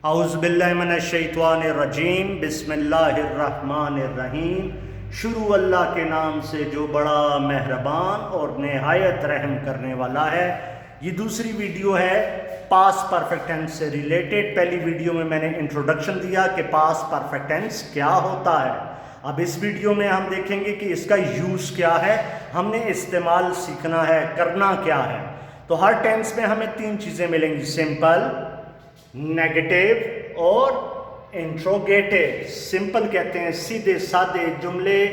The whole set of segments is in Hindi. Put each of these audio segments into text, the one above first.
औज़ुबिल्लाहिमिनश्शैतानिर्रजीम बिस्मिल्लाहिर्रहमानिर्रहीम। शुरू अल्लाह के नाम से जो बड़ा मेहरबान और नहायत रहम करने वाला है। ये दूसरी वीडियो है पास्ट परफेक्ट टेंस से रिलेटेड। पहली वीडियो में मैंने इंट्रोडक्शन दिया कि पास्ट परफेक्ट टेंस क्या होता है। अब इस वीडियो में हम देखेंगे कि इसका यूज़ क्या है, हमने इस्तेमाल सीखना है, करना क्या है। तो हर टेंस में हमें तीन चीज़ें मिलेंगी, सिंपल, नेगेटिव और इंट्रोगेटिव। सिंपल कहते हैं सीधे सादे जुमले,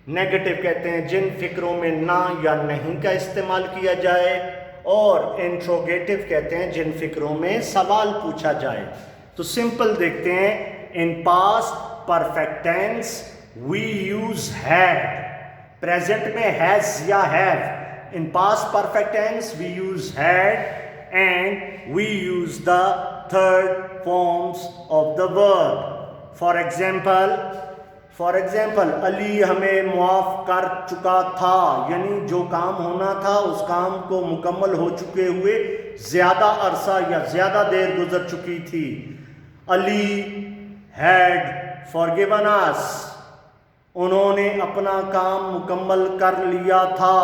नेगेटिव कहते हैं जिन फिक्रों में ना या नहीं का इस्तेमाल किया जाए, और इंट्रोगेटिव कहते हैं जिन फिक्रों में सवाल पूछा जाए। तो सिंपल देखते हैं, in past perfect tense we use had. Present में हैज या have. In past perfect tense we use had and we use the third forms of the verb. For example, Ali हमें मुआफ कर चुका था, यानी जो काम होना था उस काम को मुकम्मल हो चुके हुए ज़्यादा अरसा या ज़्यादा देर गुजर चुकी थी। अली had forgiven us, उन्होंने अपना काम मुकम्मल कर लिया था।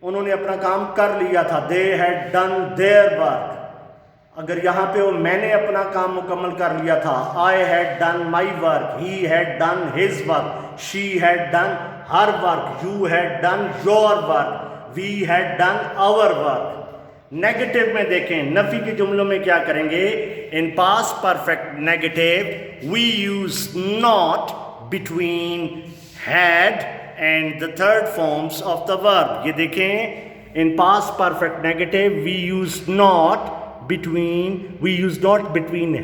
उन्होंने अपना काम कर लिया था। They had done their work. अगर यहाँ पे वो मैंने अपना काम मुकम्मल कर लिया था, I had done my work, he had done his work, she had done her work, you had done your work, we had done our work. Negative में देखें, नफी के जुमलों में क्या करेंगे, in past perfect negative we use not between had and the third forms of the verb. ये देखें, in past perfect negative we use not between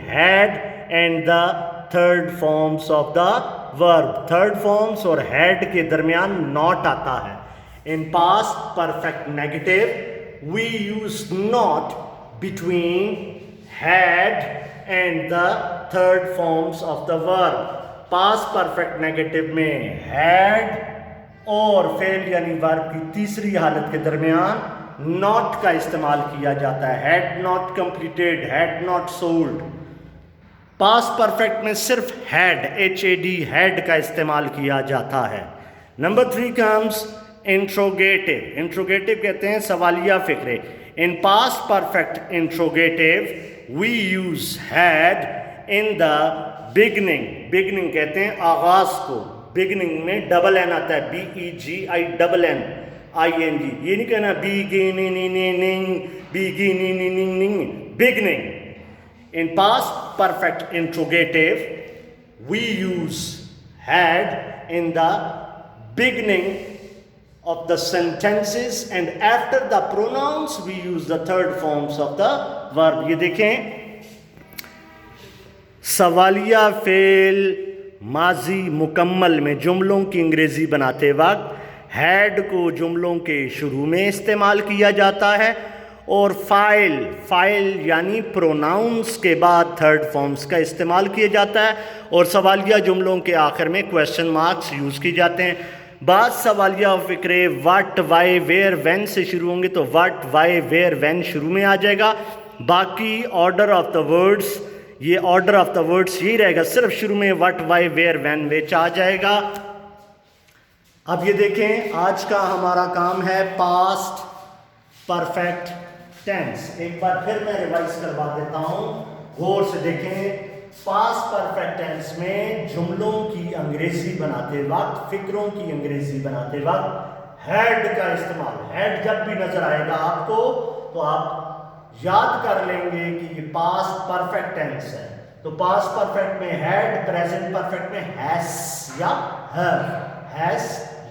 had and the third forms of the verb. third forms और had के दरमियान not आता है। in past perfect negative we use not between had and the third forms of the verb. past perfect negative में had और फेल यानी वर्ब की तीसरी हालत के दरमियान नॉट का इस्तेमाल किया जाता है। Had not completed, had not sold. Past perfect में सिर्फ हैड, HAD, हैड का इस्तेमाल किया जाता है। Number 3 comes interrogative. इंट्रोगेटिव कहते हैं सवालिया फिक्रे। In past perfect interrogative we use had in the beginning. Beginning कहते हैं आगाज को। बिगनिंग में डबल एन आता है, BEGINNING। ये नहीं कहना beginning, beginning. In past perfect interrogative we use had in the beginning of the sentences and after the pronouns we use the third forms of the verb. ये देखें, सवालिया फेल माजी मुकम्मल में जुमलों की अंग्रेजी बनाते वक्त हैड को जुमलों के शुरू में इस्तेमाल किया जाता है और फाइल यानी प्रोनाउंस के बाद थर्ड फॉर्म्स का इस्तेमाल किया जाता है, और सवालिया जुमलों के आखिर में क्वेश्चन मार्क्स यूज़ की जाते हैं। बाद सवालिया फिक्रे व्हाट, वाई, वेयर, व्हेन से शुरू होंगे तो व्हाट, वाई, वेयर, व्हेन शुरू में आ जाएगा। बाकी ऑर्डर ऑफ द वर्ड्स, ये ऑर्डर ऑफ द वर्ड्स यही रहेगा, सिर्फ शुरू में व्हाट, वाई, वेयर, व्हेन, विच आ जाएगा। अब ये देखें, आज का हमारा काम है पास्ट परफेक्ट टेंस। एक बार फिर मैं रिवाइज करवा देता हूं, गौर से देखें। पास्ट परफेक्ट टेंस में जुमलों की अंग्रेजी बनाते वक्त, फिक्रों की अंग्रेजी बनाते वक्त हैड का इस्तेमाल। हैड जब भी नजर आएगा आपको तो आप याद कर लेंगे कि ये पास्ट परफेक्ट टेंस है। तो पास्ट परफेक्ट में हैड, प्रेजेंट परफेक्ट में हैज या हैव, हैज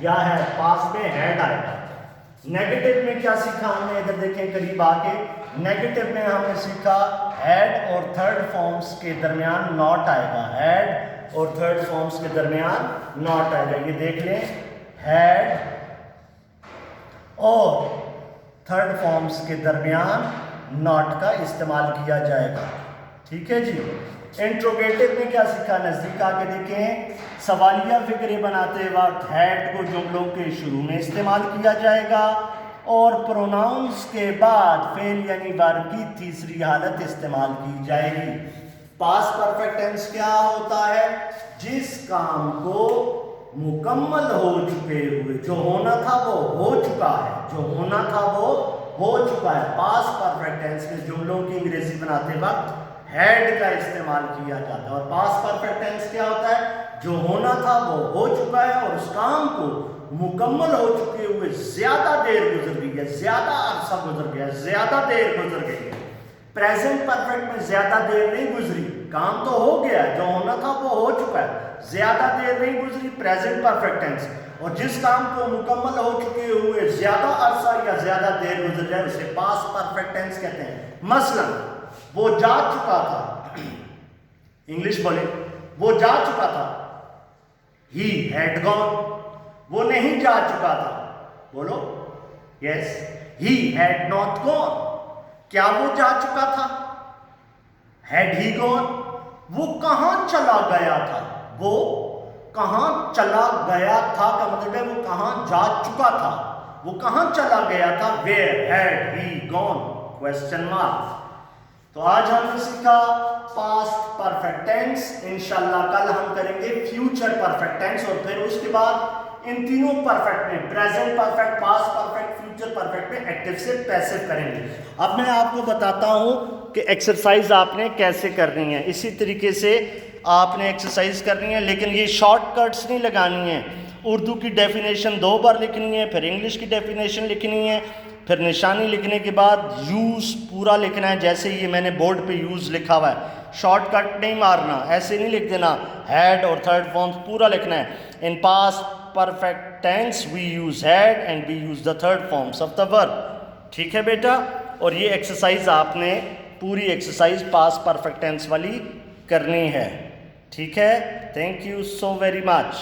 या हैव, पास्ट में हैड आएगा। नेगेटिव में क्या सीखा हमने, इधर देखें करीब आके। नेगेटिव में हमने सीखा हैड और थर्ड फॉर्म्स के दरमियान नॉट आएगा। हैड और थर्ड फॉर्म्स के दरमियान नॉट आएगा। ये देख लें, हैड और थर्ड फॉर्म्स के दरमियान नॉट का इस्तेमाल किया जाएगा। ठीक है जी। इंट्रोगेटिव में क्या सीखा, नजदीक आके देखें। सवालिया फिक्रे बनाते वक्त हैड को जुमलों के शुरू में इस्तेमाल किया जाएगा और प्रोनाउंस के बाद फेल यानी वर्ब की तीसरी हालत इस्तेमाल की जाएगी। पास्ट परफेक्ट टेंस क्या होता है? जिस काम को मुकम्मल हो चुके हुए, जो होना था वो हो चुका है, जो होना था वो हो चुका है। पास्ट परफेक्ट टेंस में जुमलों की अंग्रेजी बनाते वक्त हैड का इस्तेमाल किया जाता है। और पास्ट परफेक्ट टेंस क्या होता है? जो होना था वो हो चुका है और उस काम को मुकम्मल हो चुके हुए ज्यादा देर गुजर गई है, ज्यादा अरसा गुजर गया, ज्यादा देर गुजर गई है। प्रेजेंट परफेक्ट में ज्यादा देर नहीं गुजरी, काम तो हो गया, जो होना था वो हो चुका है, ज्यादा देर नहीं गुजरी, प्रेजेंट परफेक्ट टेंस। और जिस काम को मुकम्मल हो चुके हुए ज्यादा अरसा या ज्यादा देर गुजर जाए उसे पास्ट परफेक्ट टेंस कहते हैं। मसलन वो जा चुका था, इंग्लिश बोले, वो जा चुका था, ही हैड गॉन। वो नहीं जा चुका था, बोलो yes, he had not gone. क्या वो जा चुका था? Had he gone. वो कहां चला गया था? वो कहां चला गया था का मतलब है वो कहां जा चुका था, वो कहां चला गया था। Where had he gone? Question mark. तो आज हमने सीखा पास्ट परफेक्ट टेंस। इंशाल्लाह कल हम करेंगे फ्यूचर परफेक्ट टेंस और फिर उसके बाद इन तीनों परफेक्ट में, present perfect, past perfect, future perfect में एक्टिव से पैसिव करेंगे। अब मैं आपको बताता हूं कि एक्सरसाइज आपने कैसे करनी है। इसी तरीके से आपने एक्सरसाइज करनी है, लेकिन ये शॉर्टकट्स नहीं लगानी है। उर्दू की डेफिनेशन 2 बार लिखनी है, फिर इंग्लिश की डेफिनेशन लिखनी है, फिर निशानी लिखने के बाद यूज़ पूरा लिखना है। जैसे ये मैंने बोर्ड पे यूज़ लिखा हुआ है, शॉर्टकट नहीं मारना, ऐसे नहीं लिख देना। हैड और थर्ड फॉर्म्स पूरा लिखना है। In past perfect tense we use had and we use the third forms of the verb. ठीक है बेटा? और ये एक्सरसाइज आपने पूरी एक्सरसाइज पास्ट परफेक्ट टेंस वाली करनी है। ठीक है? Thank you so very much.